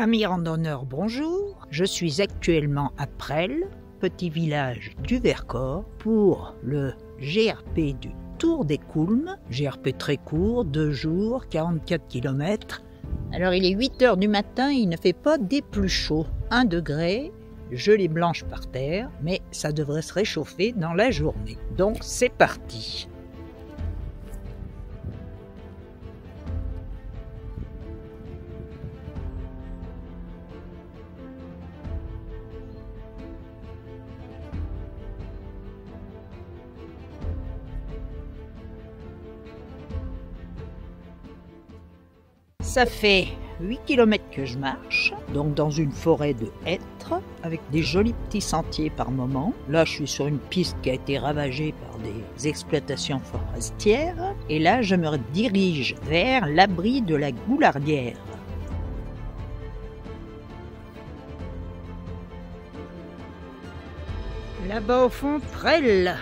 Amis randonneurs, bonjour. Je suis actuellement à Presles, petit village du Vercors, pour le GRP du Tour des Coulmes. GRP très court, 2 jours, 44 km. Alors il est 8 h du matin, il ne fait pas des plus chauds. 1 degré, gelée blanche par terre, mais ça devrait se réchauffer dans la journée. Donc c'est parti. Ça fait 8 km que je marche, donc dans une forêt de hêtres, avec des jolis petits sentiers par moment. Là, je suis sur une piste qui a été ravagée par des exploitations forestières. Et là, je me dirige vers l'abri de la Goulardière. Là-bas au fond, Presles.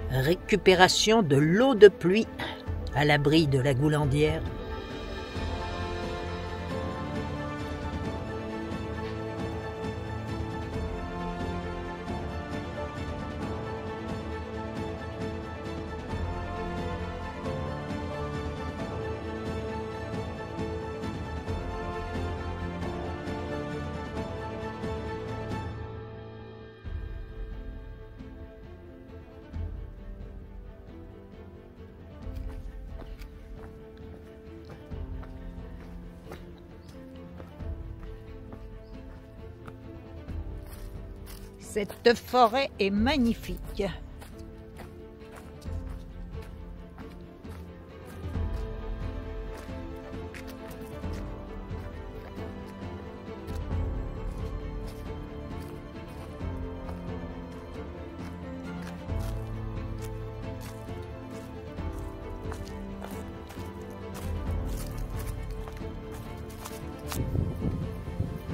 Récupération de l'eau de pluie à l'abri de la Goulandière. Cette forêt est magnifique.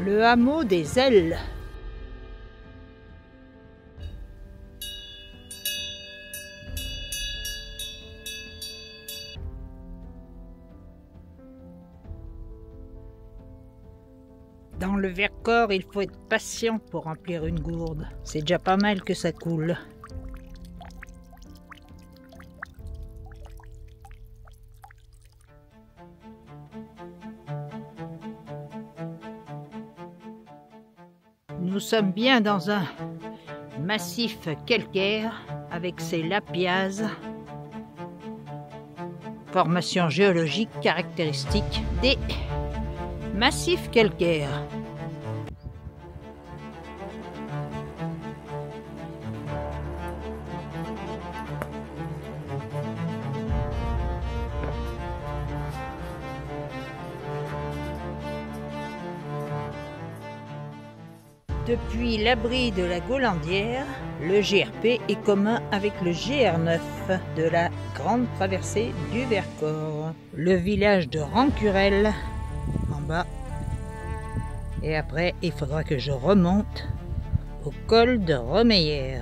Le hameau des Ailes. Dans le Vercors, il faut être patient pour remplir une gourde. C'est déjà pas mal que ça coule. Nous sommes bien dans un massif calcaire avec ses lapiazes. Formation géologique caractéristique des massif calcaire. Depuis l'abri de la Goulandière, le GRP est commun avec le GR9 de la grande traversée du Vercors. Le village de Rancurel en bas. Et après, il faudra que je remonte au col de Romeyer.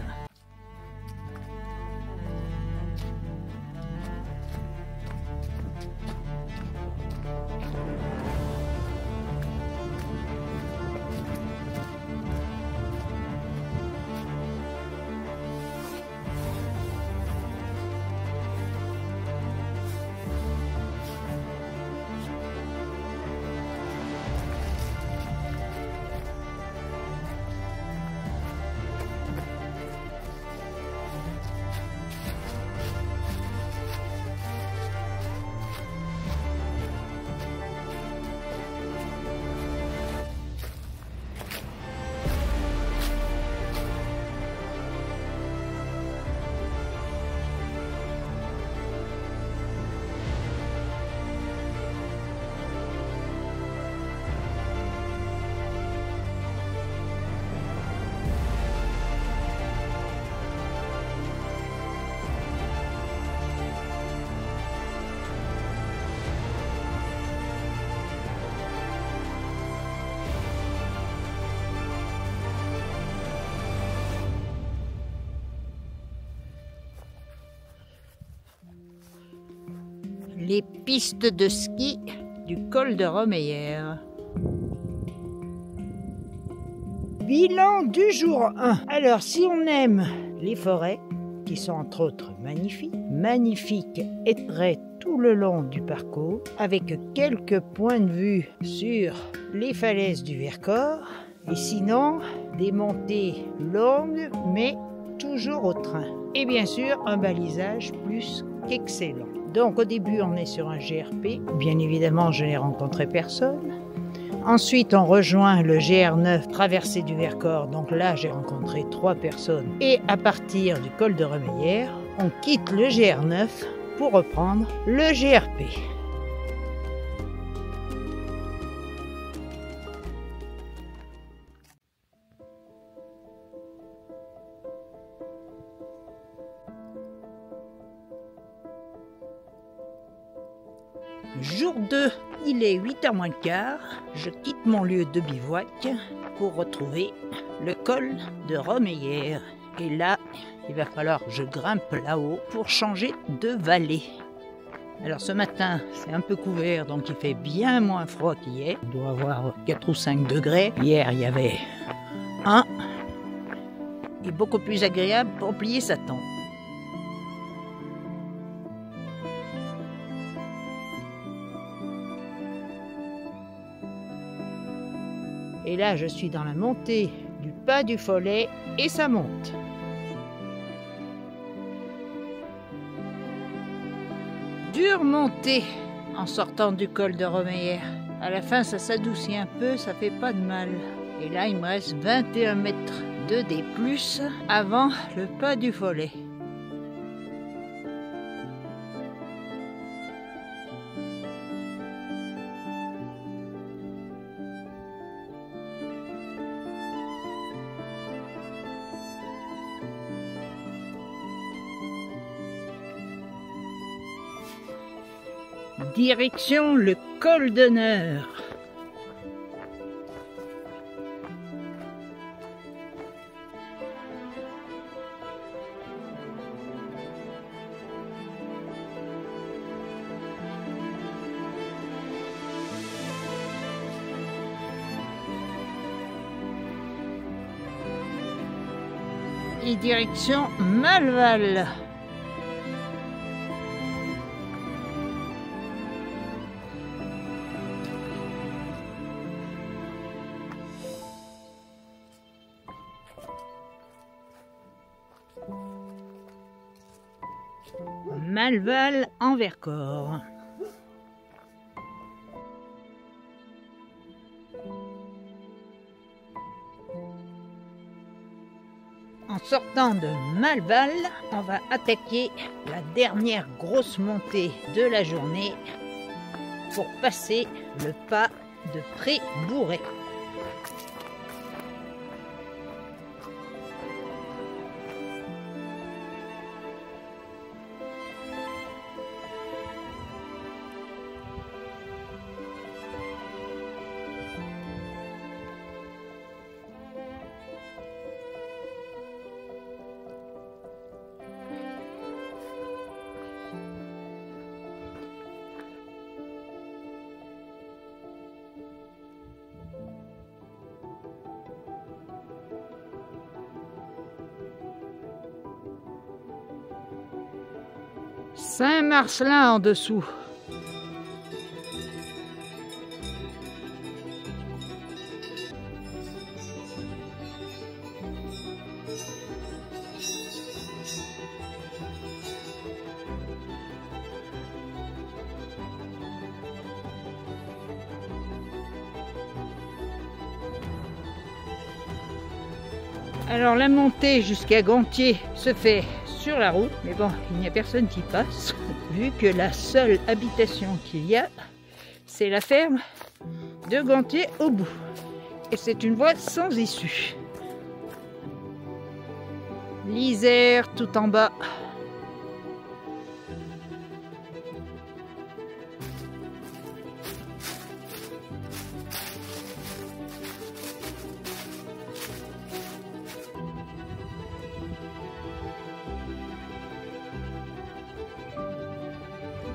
les pistes de ski du col de Romeyer. Bilan du jour 1. Alors, si on aime les forêts, qui sont entre autres magnifiques et très tout le long du parcours, avec quelques points de vue sur les falaises du Vercors, et sinon, des montées longues, mais toujours au train. Et bien sûr, un balisage plus qu'excellent. Donc au début, on est sur un GRP. Bien évidemment, je n'ai rencontré personne. Ensuite, on rejoint le GR9, traversée du Vercors. Donc là, j'ai rencontré 3 personnes. Et à partir du col de Romeyer, on quitte le GR9 pour reprendre le GRP. Jour 2, il est 8h moins le quart. Je quitte mon lieu de bivouac pour retrouver le col de Romeyer. Et là, il va falloir que je grimpe là-haut pour changer de vallée. Alors ce matin, c'est un peu couvert, donc il fait bien moins froid qu'hier. Il doit avoir 4 ou 5 degrés. Hier, il y avait 1. Et beaucoup plus agréable pour plier sa tente. Et là, je suis dans la montée du pas du Follet et ça monte. Dure montée en sortant du col de Romeyer. À la fin, ça s'adoucit un peu, ça fait pas de mal. Et là, il me reste 21 mètres de D+, avant le pas du Follet. Direction le col d'honneur. Et direction Malval. Malval en Vercors. En sortant de Malval, on va attaquer la dernière grosse montée de la journée pour passer le pas de Pré-Bourret. Saint-Marcelin en dessous. Alors la montée jusqu'à Gontier se fait sur la route, mais bon, il n'y a personne qui passe, vu que la seule habitation qu'il y a, c'est la ferme de Gontier au bout. Et c'est une voie sans issue. L'Isère tout en bas.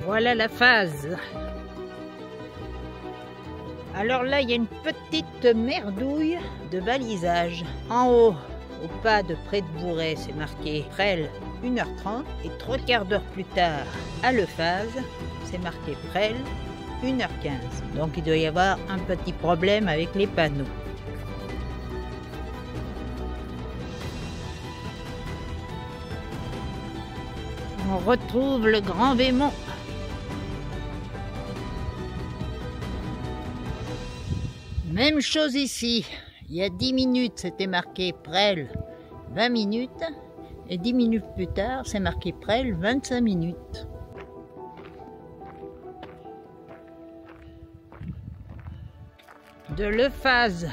Voilà la phase. Alors là, il y a une petite merdouille de balisage. En haut, au pas de près de Bourret, c'est marqué Presles 1h30. Et 3/4 d'heure plus tard, à Lephase, c'est marqué Presles 1h15. Donc il doit y avoir un petit problème avec les panneaux. On retrouve le Grand Vémont. Même chose ici. Il y a 10 minutes, c'était marqué Presles 20 minutes. Et 10 minutes plus tard, c'est marqué Presles 25 minutes. De Lephase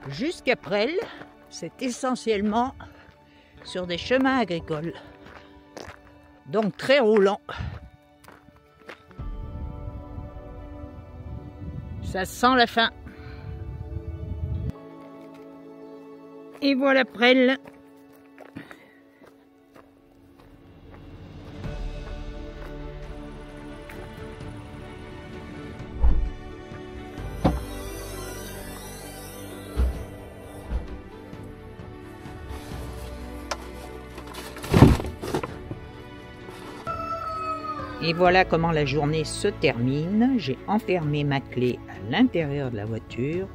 jusqu'à Presles, c'est essentiellement sur des chemins agricoles. Donc très roulant. Ça sent la fin. Et voilà Presles. Et voilà comment la journée se termine. J'ai enfermé ma clé à l'intérieur de la voiture.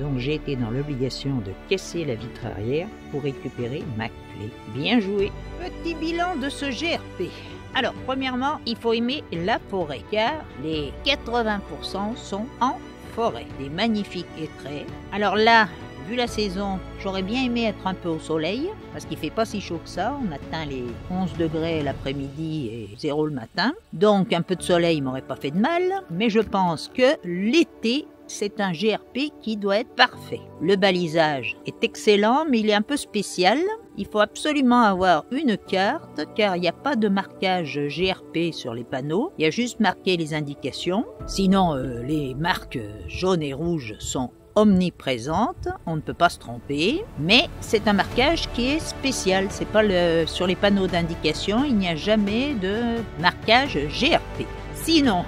Donc j'ai été dans l'obligation de casser la vitre arrière pour récupérer ma clé. Bien joué. Petit bilan de ce GRP. Alors premièrement, il faut aimer la forêt car les 80% sont en forêt. Des magnifiques hêtraies. Alors là, vu la saison, j'aurais bien aimé être un peu au soleil parce qu'il fait pas si chaud que ça. On atteint les 11 degrés l'après-midi et 0 le matin. Donc un peu de soleil m'aurait pas fait de mal. Mais je pense que l'été, c'est un GRP qui doit être parfait. Le balisage est excellent, mais il est un peu spécial. Il faut absolument avoir une carte, car il n'y a pas de marquage GRP sur les panneaux. Il y a juste marqué les indications. Sinon, les marques jaunes et rouges sont omniprésentes. On ne peut pas se tromper. Mais c'est un marquage qui est spécial. C'est pas sur les panneaux d'indication, il n'y a jamais de marquage GRP. Sinon,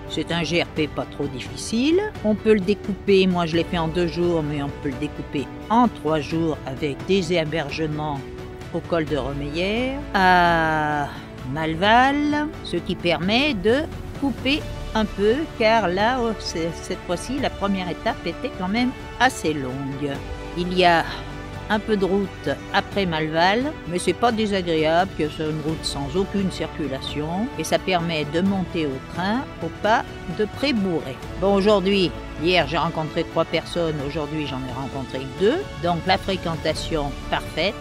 c'est un GRP pas trop difficile. On peut le découper, moi je l'ai fait en 2 jours, mais on peut le découper en 3 jours avec des hébergements au col de Romeyer, à Malval, ce qui permet de couper un peu, car là, cette fois-ci, la première étape était quand même assez longue. Il y a un peu de route après Malval, mais c'est pas désagréable, que c'est une route sans aucune circulation et ça permet de monter au train au pas de Pré-Bourret. Bon, aujourd'hui, hier j'ai rencontré 3 personnes, aujourd'hui j'en ai rencontré 2, donc la fréquentation parfaite.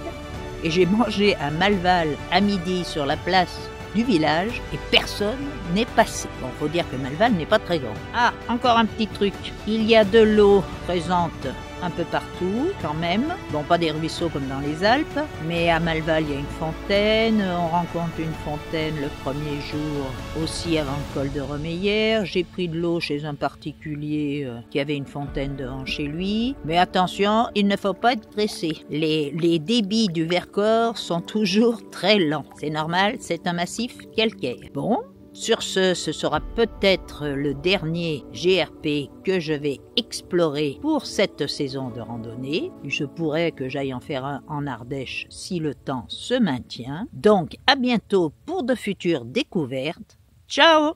Et j'ai mangé à Malval à midi sur la place du village et personne n'est passé. Bon, faut dire que Malval n'est pas très grand. Ah, encore un petit truc. Il y a de l'eau présente un peu partout, quand même. Bon, pas des ruisseaux comme dans les Alpes, mais à Malval, il y a une fontaine. On rencontre une fontaine le premier jour, aussi avant le col de Romeyer. J'ai pris de l'eau chez un particulier qui avait une fontaine devant chez lui. Mais attention, il ne faut pas être pressé. Les débits du Vercors sont toujours très lents. C'est normal, c'est un massif calcaire. Bon. Sur ce sera peut-être le dernier GRP que je vais explorer pour cette saison de randonnée. Il se pourrait que j'aille en faire un en Ardèche si le temps se maintient. Donc à bientôt pour de futures découvertes. Ciao!